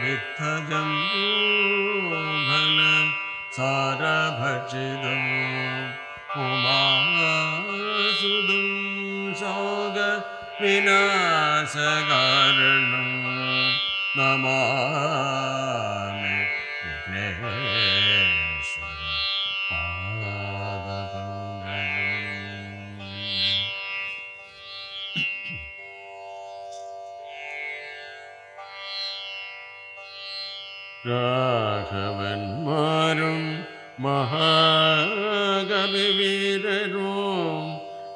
വിത്തജംബൂഫല സാരഭക്ഷിതം ഉമാസുതം ശോക വിനാശകാരണം നമാമി വിഘ്നേശ്വര പാദപങ്കജം. രാഘവന്മാരും മഹാകവിവീരരും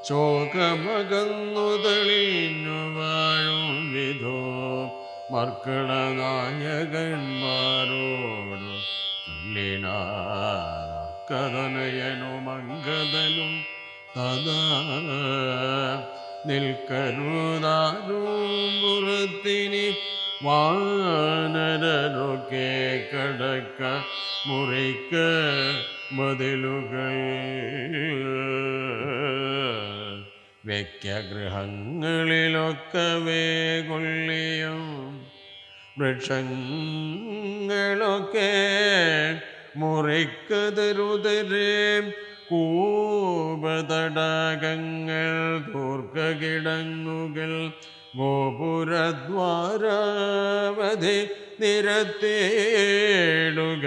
ശോകമകന്നു തെളിഞ്ഞു വാഴും വിധോ മർക്കടനായകന്മാരോടു തുല്യനാർക്കതനയനും അങ്കദനും തഥാ നിൽക്കരുതാരും പുറത്തിനി വാനരരൊക്കെ കടക്ക മുറിക്ക മതിലുകൾ വ്യക്യഗൃഹങ്ങളിലൊക്കവേ കൊള്ളിയും വൃക്ഷങ്ങളൊക്കെ മുറിക്കതരുതരേ കൂപതടാകങ്ങൾ ദൂർഘകിടങ്ങുകൾ ഗോപുരദ്വാരാവധി നിരത്തേടുക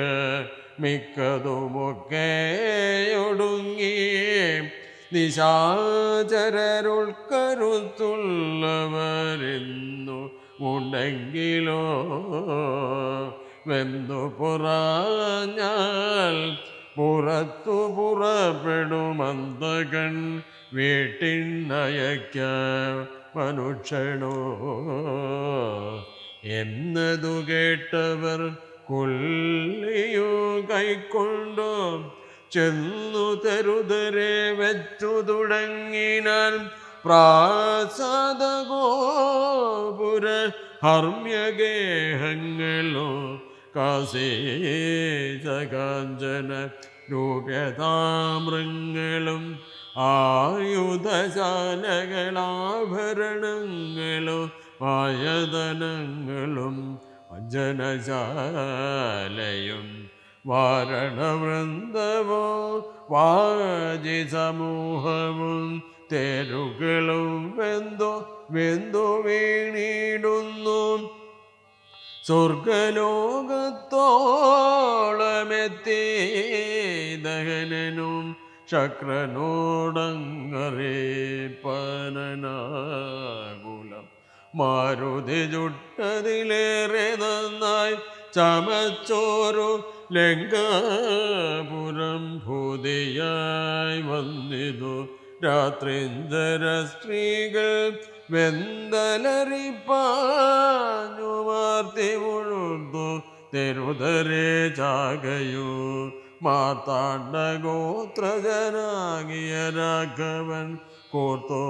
മിക്കതുമൊക്കെയൊടുങ്ങി നിശാചരരുൾക്കരുത്തുള്ളവരെന്നു ഉണ്ടെങ്കിലോ വെന്തു പുറഞ്ഞാൽ പുറത്തു പുറപ്പെടുമന്തകൻ വീട്ടിനയക്ക മനുഷ്യനോ എന്നതു കേട്ടവർ കൊല്ലിയോ കൈക്കൊണ്ടോ ചെന്നു തരുതരെ വെച്ചു തുടങ്ങിനാൽ പ്രാസാദ ഗോപുര ഹർമ്യഗേഹങ്ങളോ കാശേചകാഞ്ചന രൂപ്യതാമ്രങ്ങളും ആയുധശാലകളാഭരണങ്ങളോ ആയതനങ്ങളും അഞ്ജനശാലയും വാരണവൃന്ദവോ വാജി സമൂഹവും തേരുകളും വെന്തു വീണിടുന്നു സ്വർഗലോകത്തോളമെത്തി ദഹനനും ശക്രനോടങ്ങറിപ്പനാകുലം മാരുതി ചുട്ടതിലേറെ നന്നായി ചമച്ചോരു ലങ്കാപുരം ഭൂതിയായി വന്നിതു രാത്രിഞ്ചര സ്ത്രീകൾ വെന്തലറിപ്പാഞ്ഞു വാർത്തി മുഴുതു തെരുതരെ ചാകയു മാർത്താണ്ഡഗോത്രജനാകിയ രാഘവൻ കോർത്തുമൂർത്തുള്ള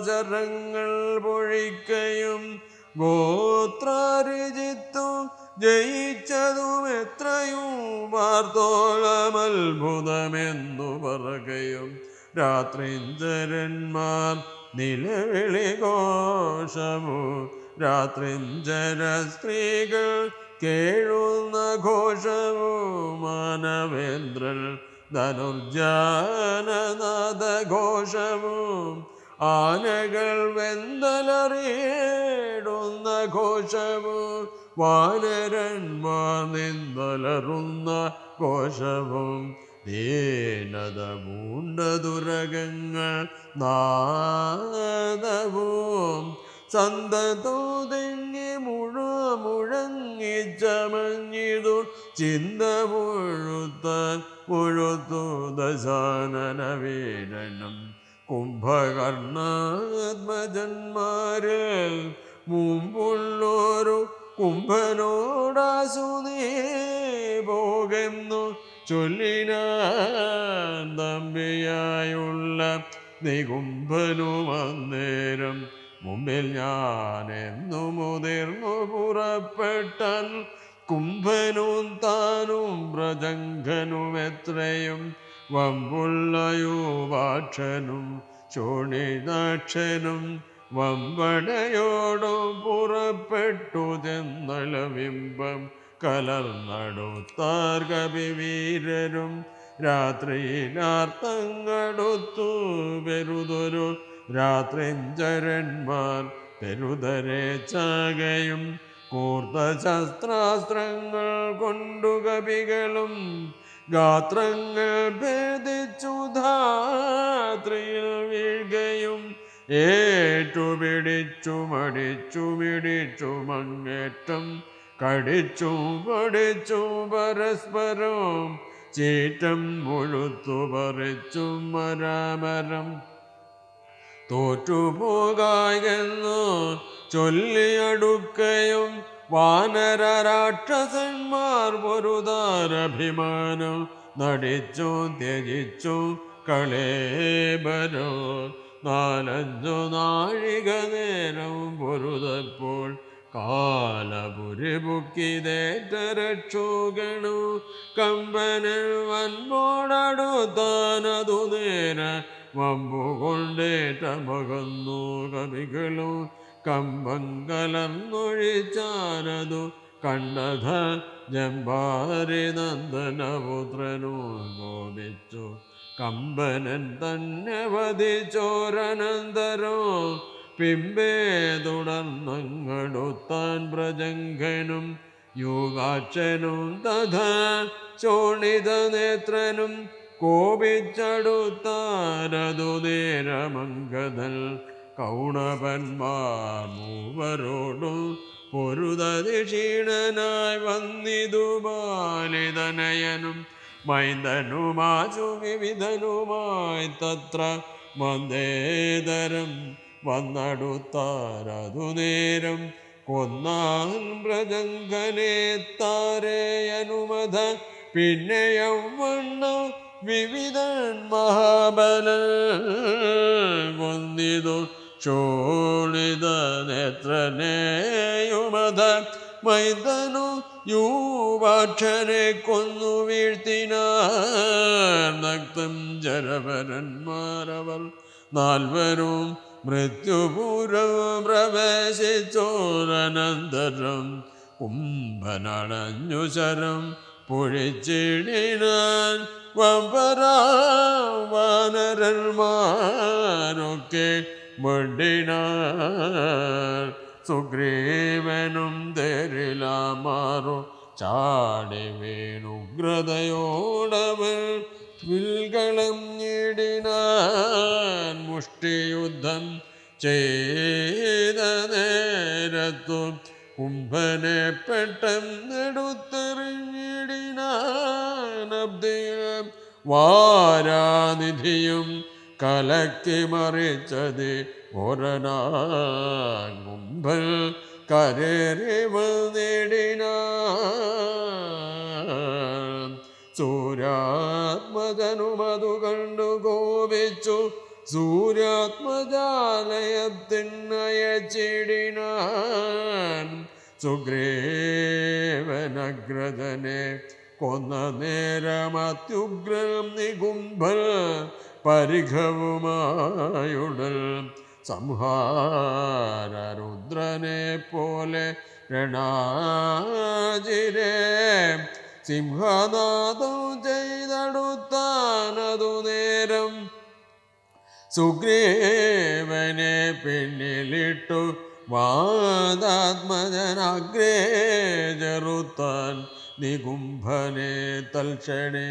ചരങ്ങൾ പൊഴിക്കയും ഗോത്രാരിജിത്തു ജയിച്ചതും എത്രയും വാർത്തോളമത്ഭുതമെന്നു പറയുകയും രാത്രിഞ്ചരന്മാർ നിലവിളി ഘോഷമു രാത്രിഞ്ചര സ്ത്രീകൾ കേഴുന്ന ഘോഷമു മാനവേന്ദ്രൻ ധനുർജാനനാദ ഘോഷവും ആനകൾ വെന്തലറിയേടുന്ന ഘോഷവും വാനരന്മാർ നിന്തലറുന്ന ഘോഷവും ദീനത പൂണ്ട ദുരകങ്ങൾ നാദവും സന്തതോതെങ്ങി മുഴങ്ങി ചമഞ്ഞിതു ചിന്ത മുഴുത്തു ദശാനന വീരനും കുംഭകർണാത്മജന്മാരിൽ മുമ്പുള്ളൊരു കുംഭനോടാസു നീ പോകുന്നു ചൊല്ലിനാൻ തമ്പിയായുള്ള നികുംഭനും അന്നേരം മുമ്പിൽ ഞാൻ എന്നു മുതിർന്നു പുറപ്പെട്ടാൽ കുംഭനും താനും പ്രജംഘനും എത്രയും വമ്പുള്ള യുവാക്ഷനും ശോണിതാക്ഷനും വമ്പടയോടു പുറപ്പെട്ടു ചെന്നളവിംബം കലർന്നടുത്താർ കവിവീരരും രാത്രിയിലാർത്തങ്ങടുത്തു വെറുതൊരു രാത്രിഞ്ചരന്മാർ പെരുതരെ ചാകയും കൂർത്ത ശസ്ത്രാസ്ത്രങ്ങൾ കൊണ്ടു കവികളും ഗാത്രങ്ങൾ ഭേദിച്ചു ധാത്രിയിൽ വീഴുകയും ഏറ്റുപിടിച്ചു മടിച്ചു പിടിച്ചു മങ്ങേറ്റം കടിച്ചു പഠിച്ചു പരസ്പരം ചീറ്റം മുഴുത്തു പറിച്ചു മരാമരം തോറ്റുപോകായെന്നു ചൊല്ലിയടുക്കയും വാനര രാക്ഷസന്മാർ പൊരുതാരഭിമാനം നടിച്ചു ത്യജിച്ചു കളേബരോ നാലഞ്ചു നാഴിക നേരം പൊരുതപ്പോൾ കാലപുരി ബുക്കിതേറ്റ രക്ഷോഗണു കമ്പനൻ വൻപോടടുത്താനതു നേര വമ്പുകൊണ്ടേറ്റ മകന്നു കവികളും കമ്പം കലർന്നൊഴിച്ചാരതു കണ്ടധ ജമ്പാരി നന്ദനപുത്രനു കോപിച്ചു കമ്പനൻ തന്നെ വധിച്ചോരനന്തരോ പിമ്പേ തുടർന്നങ്ങടുത്താൻ പ്രജംഘനും യുഗാക്ഷനും തഥാ ശോണിത നേത്രനും കോപിച്ചടുത്താരതു നേരമംഗതൽ കൗണവന്മാർ മൂവരോടും പൊരുതതിക്ഷീണനായി വന്നിതു ബാലിതനയനും മൈന്ദനുമാചു വിവിധനുമായി തത്ര മന്ദേതരം വന്നടുത്താരതു നേരം കൊന്നാൻ പ്രജംഘനെ താരേയനുമത പിന്നെയവണ്ണം വിവിധൻ മഹാബല കൊന്നിതു ശോണിത നേത്രനെയുമത മൈന്ദനു യുവാക്ഷനെ കൊന്നു വീഴ്ത്തിനാർ നക്തം ജരവരന്മാരവർ നാൽവരും മൃത്യുപൂരം പ്രവേശിച്ചോരനന്തരം കുംഭനടഞ്ഞു ശരം പൊഴിച്ചിടിനാൻ വാനരന്മാരൊക്കെ മണ്ടിനാർ സുഗ്രീവനും തേരിലാമാറു ചാടി വീണുഗ്രതയോടവർ വിൽകളഞ്ഞിടിനാൻ മുഷ്ടിയുദ്ധം ചെയ്ത നേരത്തു കുംഭനെ പെട്ടെന്നെടുത്തെറിഞ്ഞിടിനാൻ അബ്ദിയും വാരാനിധിയും കലക്കി മറിച്ചത് ഒരനാൻ കുംഭൻ കരേറി വന്നിടിനാൻ സൂര്യാത്മജനുമതു കണ്ടു കോപിച്ചു സൂര്യാത്മജാലയത്തിനയച്ചിടിനാൻ സുഗ്രീവനഗ്രജനെ കൊന്ന നേരമത്യുഗ്രം നികുംഭൽ പരിഘവുമായുടൽ സംഹാരരുദ്രനെ പോലെ രണാജിരെ സിംഹനാദം ചെയ്തടുത്താനതു നേരം സുഗ്രീവനെ പിന്നിലിട്ടു വാദാത്മജനാഗ്രേ ചെറുത്താൻ നികുംഭനെ തൽക്ഷണേ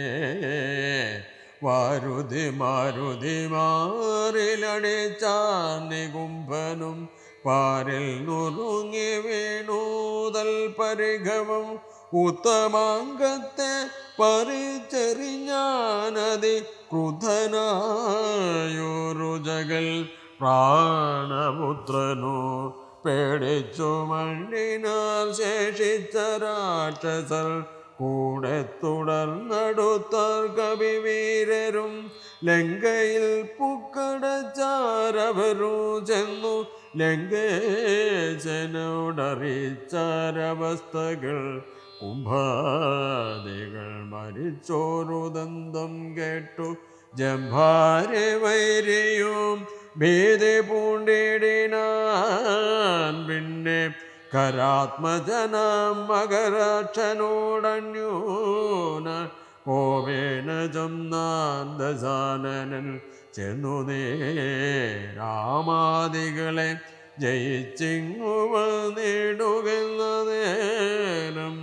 വാരുതി മാറിലടിച്ചാൻ നികുംഭനും പാരിൽ നുറുങ്ങി വീണൂതൽ പരിഘവും ഉത്തമാംഗത്തെ പറിച്ചെറിഞ്ഞാനതി ക്രുധനായൊരു ജഗൽ പ്രാണപുത്രനു പേടിച്ചു മണ്ണിനാൽ ശേഷിച്ച രാക്ഷസർ കൂടെ തുടർന്നടുത്താർ കവിവീരരും ലങ്കയിൽ പുക്കടച്ചാരവരു ചെന്നു ലങ്കേശനോടറിയിച്ചാരവസ്ഥകൾ കുംഭാദികൾ മരിച്ചോരു ദന്തം കേട്ടു ജംഭാരെ വൈരിയും ഭീതി പൂണ്ടിടിനാൻ പിന്നെ കരാത്മജനാം മകരാക്ഷനോടന്യൂന കോപേന ചെന്നാൻ ദശാനനൻ ചെന്നു രാമാദികളെ ജയിച്ചിങ്ങു വന്നിടുകെന്ന നേരം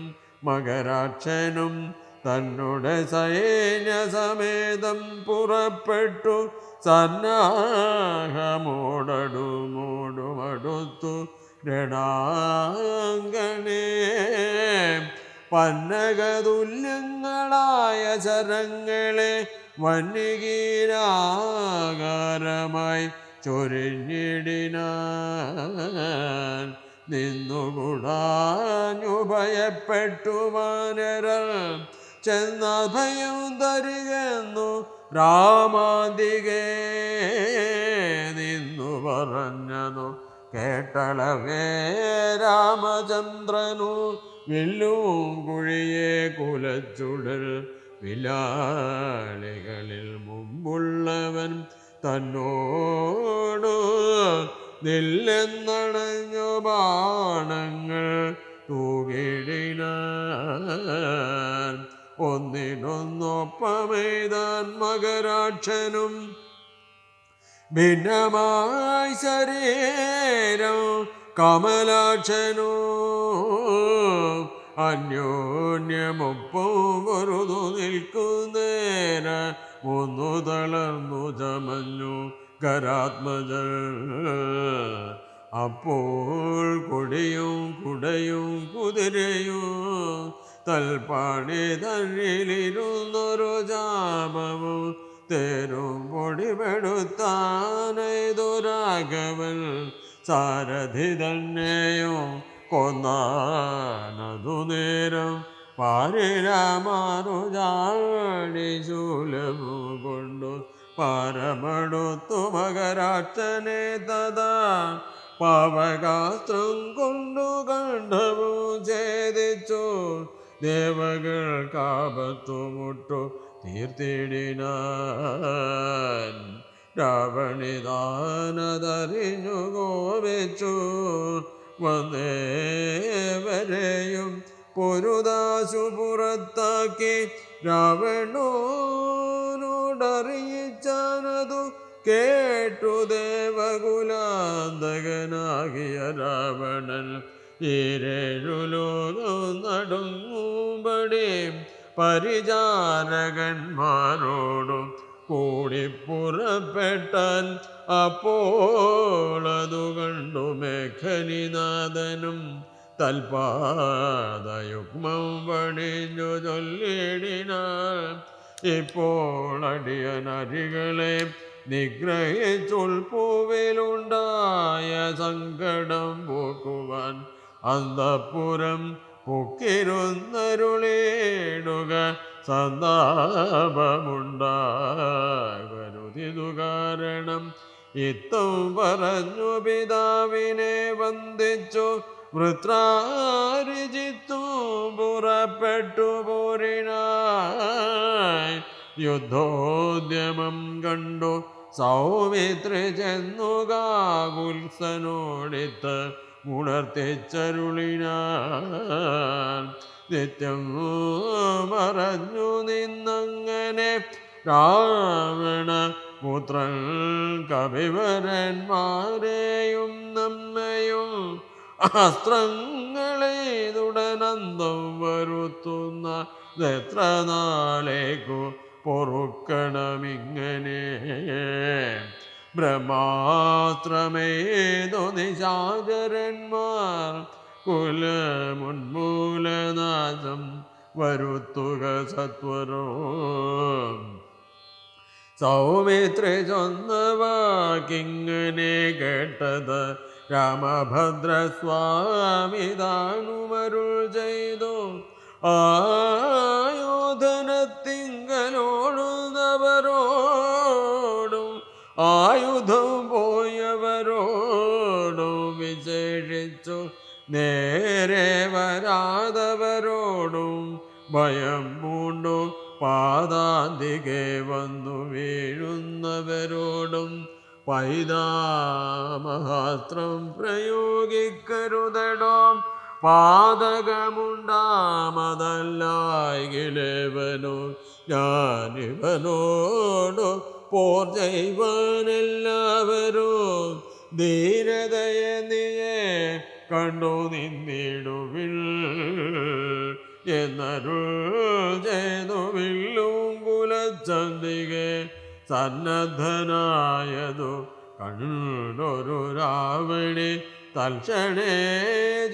മകരാക്ഷനും തന്നുടെ സൈന്യസമേതം പുറപ്പെട്ടു സന്നാഹമോടടുമോടുമടുത്തു രണാങ്കണേ പന്നകതുല്യങ്ങളായ ശരങ്ങളെ വന്യഗീരാകാരമായി ചൊരിഞ്ഞിടിനാൻ നിന്നുകൂടാഞ്ഞു ഭയപ്പെട്ടു വാനരർ ചെന്നഭയം തരികെന്നു രാമാന്തികേ നിന്നു പറഞ്ഞതു കേട്ടളവേ രാമചന്ദ്രനു വില്ലും കുഴിയെ കുലച്ചുടൽ വിലാളികളിൽ മുമ്പുള്ളവൻ തന്നോടു നില്ലെന്നണഞ്ഞു ബാണങ്ങൾ തൂകിടിനാൻ ഒന്നിനൊന്നൊപ്പമെയ്താൻ മകരാക്ഷനും ഭിന്നമായി ശരീരം കമലാക്ഷനോ അന്യോന്യമൊപ്പം വെറുതു നിൽക്കുന്നേര ഒന്നു തളർന്നു ചമഞ്ഞു കരാത്മജർ അപ്പോൾ കൊടിയും കുടയും കുതിരയും തൽപ്പാണി തന്നിലിരുന്നൊരു ജാപവും തേരും പൊടിപെടുത്താനേതു രാഘവൻ സാരഥി തന്നെയോ കൊന്നാനതു നേരം പാരിരാമാറുജാടി ശൂലമു കൊണ്ടു പാരമടുത്തു മകരാക്ഷനെ തഥാ പാവകാസ്ത്രം കൊണ്ടു കണ്ഠവു ഛേദിച്ചു ദേവകൾ കാപത്തു മുട്ടു തീർത്തിടിനാൻ രാവണിതാനതറിഞ്ഞു കോപിച്ചു വന്നേവരെയും പൊരുദാശു പുറത്താക്കി രാവണോനോടറിയിച്ചാനതു കേട്ടു ദേവകുലാന്തകനാകിയ രാവണൻ ഈരേഴു ലോകം നടുങ്ങുമ്പടി പരിചാരകന്മാരോടും കൂടി പുറപ്പെട്ടാൻ അപ്പോളതു കണ്ടു മേഖനിനാഥനും തൽപാദയുഗ്മം വടിഞ്ഞു ചൊല്ലിടിനാൻ ഇപ്പോൾ അടിയനരികളെ നിഗ്രഹിച്ചുൾപ്പൂവിലുണ്ടായ സങ്കടം പോക്കുവാൻ അന്തഃപുരം പൊക്കിരുന്നരുളേടുക സന്താപമുണ്ടാകരുതിതു കാരണം ഇത്തം പറഞ്ഞു പിതാവിനെ വന്ദിച്ചു വൃത്രാരിജിത്തു പുറപ്പെട്ടു പോരിനായി യുദ്ധോദ്യമം കണ്ടു സൗമിത്രി ചെന്നു കാകുത്സനോടിത്ത് ഉണർത്തിച്ചരുളിനാൻ നിത്യം മറഞ്ഞു നിന്നങ്ങനെ രാവണ പുത്രൻ കവിവരന്മാരെയും നമ്മയും അസ്ത്രങ്ങളേതുടനന്തം വരുത്തുന്ന എത്ര നാളേക്കു പൊറുക്കണമിങ്ങനെ ബ്രഹ്മാസ്ത്രമേതു നിശാചരന്മാർ കുലമുന്മൂലനാശം വരുത്തുക സത്വരോ സൗമിത്രി ചൊന്ന വാക്കിങ്ങനെ കേട്ടത് രാമഭദ്രസ്വാമി താനുമരുൾ ചെയ്തു ആയോധനത്തിങ്കലോടുന്നവരോടും ആയുധം പോയവരോടും വിശേഷിച്ചു നേരെ വരാതവരോടും ഭയം പൂണ്ടു പാദാന്തികെ വന്നു വീഴുന്നവരോടും പൈതാമഹാസ്ത്രം പ്രയോഗിക്കരുതടോ പാതകമുണ്ടാമതല്ലായിലേവനോ ഞാനിവനോടു പോർ ചെയ്വാനെല്ലാവരും ധീരതയെ നീയെ കണ്ടു നിന്നിടുവിൽ എന്നരുൾ ചെയ്തു വില്ലും കുലച്ചന്തികെ സന്നദ്ധനായതു കണ്ടൊരു രാവണി തൽക്ഷണേ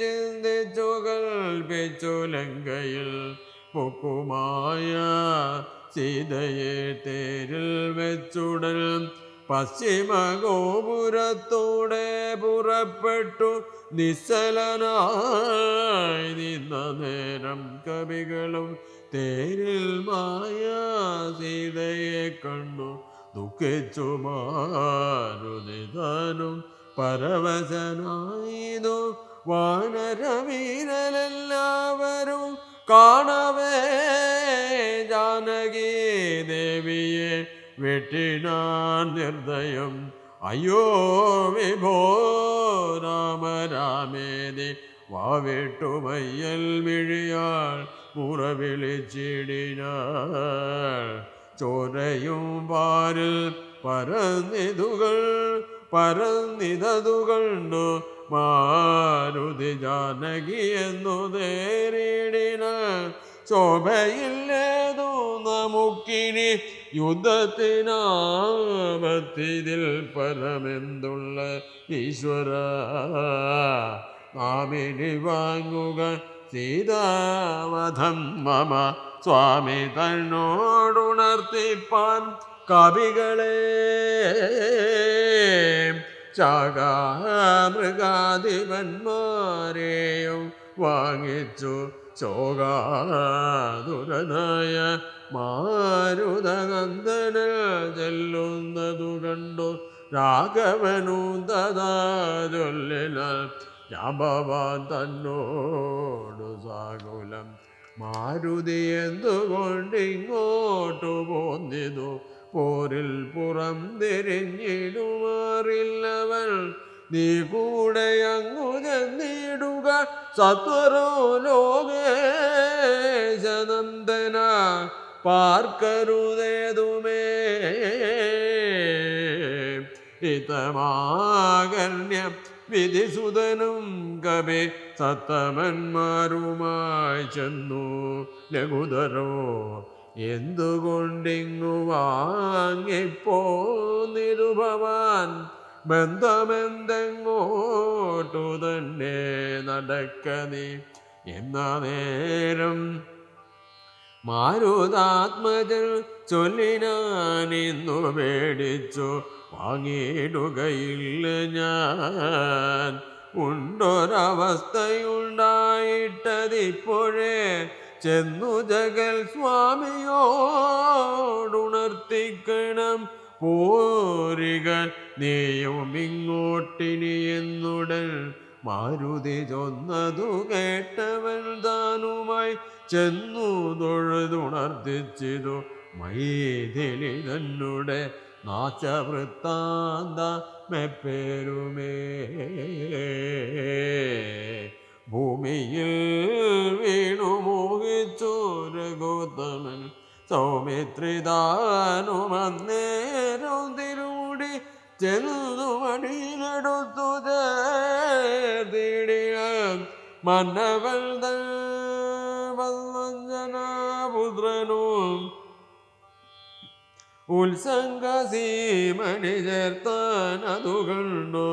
ചിന്തിച്ചു കൽപ്പിച്ചു ലങ്കയിൽ പൊക്കുമായ സീതയെ തേരിൽ വെച്ചുടൻ പശ്ചിമ ഗോപുരത്തോടെ പുറപ്പെട്ടു നിശ്ചലനായി നിന്ന നേരം കവികളും തേരിൽ മായ സീതയെ കണ്ടു ദുഃഖിച്ചു മാരുതിതാനും പരവശനായിതു വാനരവീരരെല്ലാവരും കാണവേ ജാനകി ദേവിയെ വെട്ടിനാൻ നിർദ്ദയം അയ്യോ വിഭോ രാമ രാമേതി വാവിട്ടുമയ്യൽ മിഴിയാൾ മുറവിളിച്ചിടിനാൾ ചോരയും പാരിൽ പരന്നിതതു കണ്ടു മാരുതി ജാനകി എന്നു നേരിടിന ശോഭയില്ലേതു നമുക്കിനി യുദ്ധത്തിനാപത്തിതിൽ പരമെന്തുള്ള ഈശ്വര നാമിനി വാങ്ങുക സീതാവധം മമ സ്വാമി തന്നോടുണർത്തിപ്പാൻ കവികളെ ശാഖാമൃഗാധിപന്മാരെയും വാങ്ങിച്ചു ശോകാതുരനായ മാരുതനന്ദന ചെല്ലുന്നതു കണ്ടു രാഘവനും തഥാ ചൊല്ലിന ജാമ്പവാൻ തന്നോടു സാകുലം മാരുതി എന്തുകൊണ്ടിങ്ങോട്ടു പോന്നിതു പോരിൽ പുറം തിരിഞ്ഞിടുമാറില്ലവൻ നീ കൂടെ അങ്ങു ചെന്നിടുക സത്വരോ ലോകേശനന്ദന പാർക്കരുതേതുമേ ഹിതമാകർണ്യം വിധിസുതനും കവി സത്തമന്മാരുമായി ചെന്നു ലഘുതരോ എന്തുകൊണ്ടിങ്ങു വാങ്ങിപ്പോന്നിരുഭവാൻ ബന്ധമെന്തെങ്ങോട്ടു തന്നെ നടക്ക നീ എന്ന നേരം മാരുതാത്മജൻ ചൊല്ലിനാനിന്നു പേടിച്ചു വാങ്ങിയിടുകയില്ല ഞാൻ ഉണ്ടൊരവസ്ഥയുണ്ടായിട്ടതിപ്പോഴേ ചെന്നു ജഗൽ സ്വാമിയോടുണർത്തിക്കണം പോരിക നീയും ഇങ്ങോട്ടിനി എന്നുടൻ മാരുതി ചൊന്നതു കേട്ടവൻ താനുമായി ചെന്നു തൊഴുതുണർത്തിച്ചിതു മൈഥിലി തന്നുടെ നാശവൃത്താന്ത മെപ്പേരുമേ ഭൂമിയിൽ വീണു മോഹിച്ചു രഘുത്തമൻ സൗമിത്രിതാനുമന്നേരം തിരുമുടി ചെന്നു മടിയിലെടുത്തു ചേർത്തിടിയ മന്നവൽ വല്ലഞ്ജനാപുത്രനും ഉത്സംഗസീമണി ചേർത്താൻ അതു കണ്ടു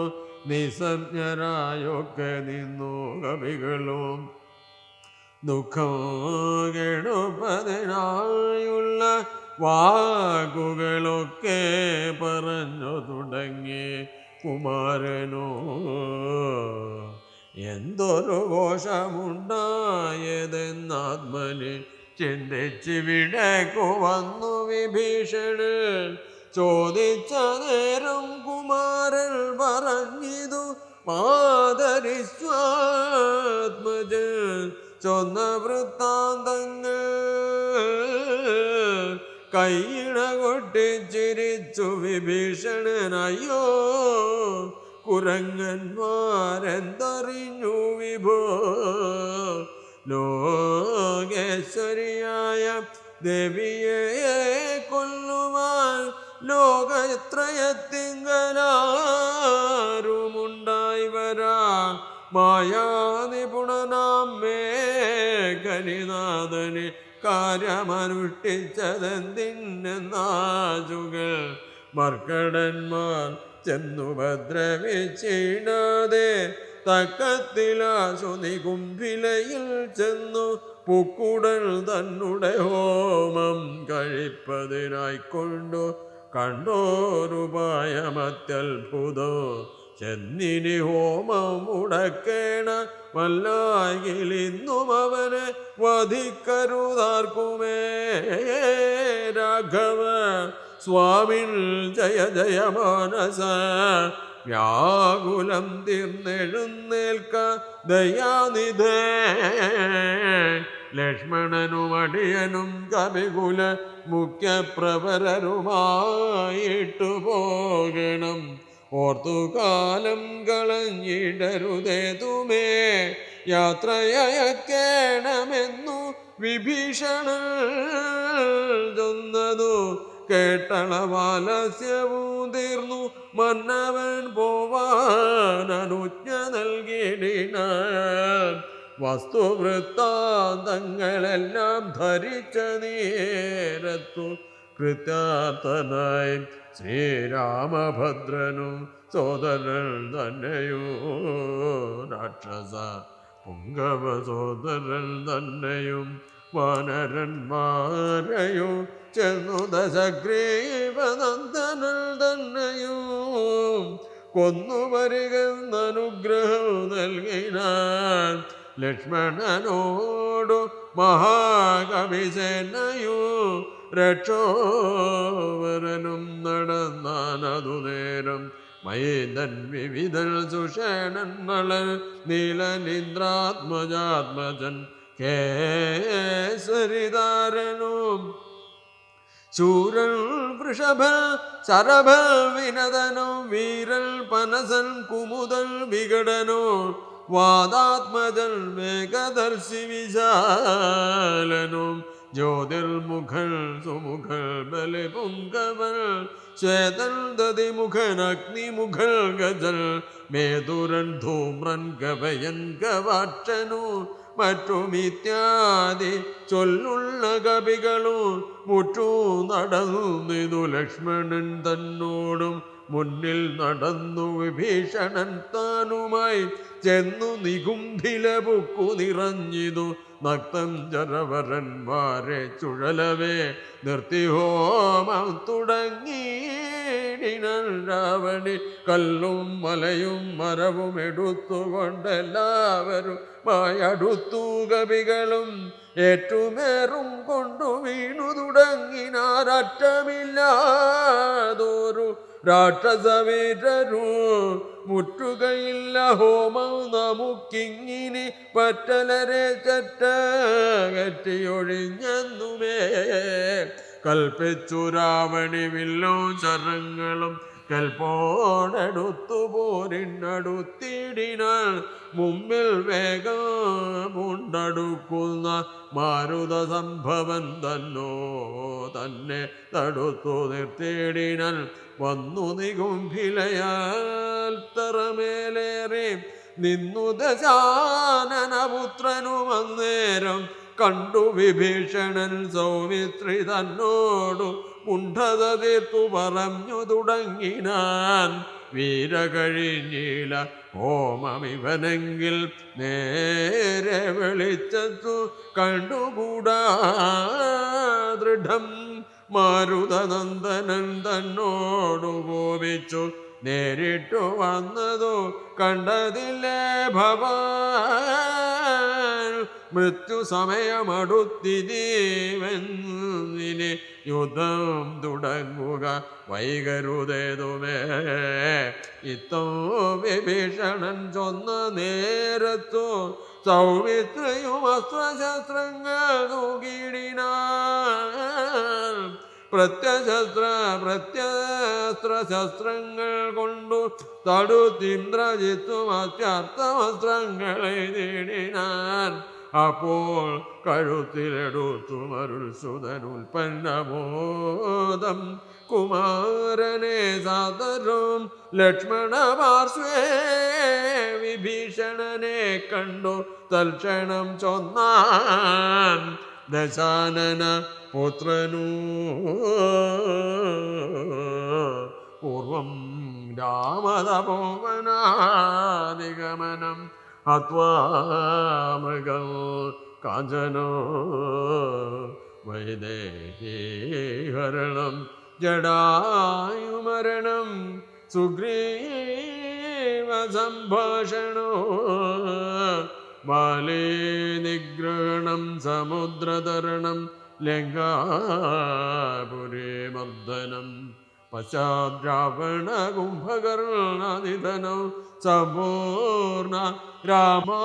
നിസഞ്ജരായൊക്കെ നിന്നു കവികളും ദുഃഖം കെടുപ്പതിനായുള്ള വാക്കുകളൊക്കെ പറഞ്ഞു തുടങ്ങി കുമാരനോ എന്തൊരു ഘോഷമുണ്ടായതെന്നാത്മന് ചിന്തിച്ചിവിടേക്കു വന്നു വിഭീഷണൻ ചോദിച്ച നേരം കുമാരൻ പറഞ്ഞിതു മാതരിസ്വാത്മജൻ ചൊന്ന വൃത്താന്തങ്ങൾ കൈയിണ കൊട്ടിച്ചിരിച്ചു വിഭീഷണനയ്യോ കുരങ്ങന്മാരെന്തറിഞ്ഞു വിഭോ ലോകേശ്വരിയായ ദേവിയെ കൊല്ലുവാൻ ലോകത്രയത്തിങ്കലാരുമുണ്ടായി വരാ മായാനിപുണനാം മേഘനിനാഥന് കാര്യമനുഷ്ഠിച്ചതെന്തിനെന്നാജുകൾ മർക്കടന്മാർ ചെന്നുപദ്രവിച്ചീണാതെ തക്കത്തിലാശു നികുംഭിലയിൽ ചെന്നു പുക്കുടൽ തന്നെ ഹോമം കഴിപ്പതിനായിക്കൊണ്ടു കണ്ടോരുപായമത്യത്ഭുതോ ചെന്നിനി ഹോമം മുടക്കേണ വല്ലായിലിന്നും അവനെ വധിക്കരുതാർക്കുമേ രാഘവ സ്വാമിൻ ജയ ജയ മാനസ വ്യാകുലം തീർന്നെഴുന്നേൽക്ക ദയാനിധേ ലക്ഷ്മണനും അടിയനും കവികുല മുഖ്യപ്രവരരുമായിട്ടു പോകണം ഓർത്തുകാലം കളഞ്ഞിടരുതേതുമേ യാത്രയയക്കേണമെന്നു വിഭീഷണൻ ചൊന്നതു കേട്ടളവാലസ്യവും തീർന്നു മന്നവൻ പോവാൻ അനുജ്ഞ നൽകിയിടിനാൻ വസ്തുവൃത്താന്തങ്ങളെല്ലാം ധരിച്ച നേരത്തു കൃതാർത്ഥനായി ശ്രീരാമഭദ്രനും സോദരൻ തന്നെയോ രാക്ഷസ പുങ്കവ സോദരൻ തന്നെയും വാനരന്മാരെയോ ചെന്നു ദശഗ്രീവനന്ദനൻ തന്നെയും കൊന്നുവരികെന്നനുഗ്രഹം നൽകിനാൻ ലക്ഷ്മണനോടു മഹാകവിസേനയോ രക്ഷോവരനും നടന്നാനതു നേരം മൈന്ദൻ വിവിധൽ സുഷേണൻ വളർ നീലനിന്ദ്രാത്മജാത്മജൻ കേസരിതാരനും ശൂരൻ വൃഷഭൽ ശരഭൽ വിനദനോ വീരൽ പനസൻ കുമുദൽ വികടനോ വാദാത്മജൻ വേഗദർശി വിശാലനും ജ്യോതിർമുഖൻ സുമുഖൽ ബലിപുങ്കവൽ ശ്വേതൻ ദതിമുഖൻ അഗ്നിമുഖൽ ഗജൽ മേതുരൻ ധൂമ്രൻ ഗവയൻ ഗവാക്ഷനു മറ്റുമിത്യാദി ചൊല്ലുള്ള കവികളും മുറ്റു നടന്നിതു ലക്ഷ്മണൻ തന്നോടും മുന്നിൽ നടന്നു വിഭീഷണൻ താനുമായി ചെന്നു നികുംഭില ബുക്കു നിറഞ്ഞിതു നക്തം ജരവരന്മാരെ ചുഴലവേ നിർത്തിഹോമം തുടങ്ങിയിടിനൻ രാവണി കല്ലും മലയും മരവും എടുത്തുകൊണ്ടെല്ലാവരും മായടുത്തു കവികളും ഏറ്റുമേറും കൊണ്ടു വീണു തുടങ്ങിനാരറ്റമില്ലാതൊരു രാക്ഷസവീരരു മുറ്റുകയില്ല ഹോമം നമുക്കിങ്ങിനി പറ്റലരെ ചറ്റകറ്റിയൊഴിഞ്ഞെന്നുമേ കൽപ്പിച്ചു രാവണി വില്ലും ശരങ്ങളും കൽപ്പോടെടുത്തു പോരിനടുത്തിടിനാൽ മുമ്പിൽ വേഗമുണ്ടടുക്കുന്ന മാരുത സംഭവൻ തന്നെ തടുത്തു നിർത്തിയിടിനാൽ വന്നു നികുംഭിലയാൽ തറമേലേറി നിന്നു ദശാനനപുത്രനും അന്നേരം കണ്ടു വിഭീഷണൻ സൗമിത്രി തന്നോടു മുണ്ഡത തീർത്തു പറഞ്ഞു തുടങ്ങിനാൻ വീര കഴിഞ്ഞില്ല ഹോമമിവനെങ്കിൽ നേരെ വെളിച്ചത്തു കണ്ടുകൂടാ ദൃഢം മാരുതനന്ദനൻ തന്നോടു കോപിച്ചു നേരിട്ടു വന്നതു കണ്ടതില്ലേ ഭവാൻ മൃത്യു സമയമടുത്തിരിവെന്നിനി യുദ്ധം തുടങ്ങുക വൈകരുതേതുമേ ഇത്തോ വിഭീഷണൻ ചൊന്ന നേരത്തു സൗമിത്രയും അസ്ത്രശസ്ത്രങ്ങൾ തൂകിടിനാൻ പ്രത്യസ്ത്രശസ്ത്രങ്ങൾ കൊണ്ടു തടുത്തിന്ദ്രജിത്തും അത്യർത്ഥവസ്ത്രങ്ങളെ നേടിനാൻ. അപ്പോൾ കഴുത്തിലെടുത്തു മരുൾ സുതനുൽപ്പന്നബോധം കുമാരനെ സാദരം ലക്ഷ്മണ പാർശ്വേ വിഭീഷണനെ കണ്ടു തൽക്ഷണം ചൊന്നാൻ. ദശാനന പുത്രനു പൂർവം രാമതപോവനാദിഗമനം ഹത്വാമൃഗം കാഞ്ചനോ വൈദേഹീഹരണം ജടായുമരണം സുഗ്രീവ സംഭാഷണോ ബാലേ നിഗ്രഹണം സമുദ്രതരണം ലങ്കാപുരേ മർദ്ദനം പശ്ചാദ്രാവണ കുംഭകർണനിധനം സമ്പൂർണ രാമായണം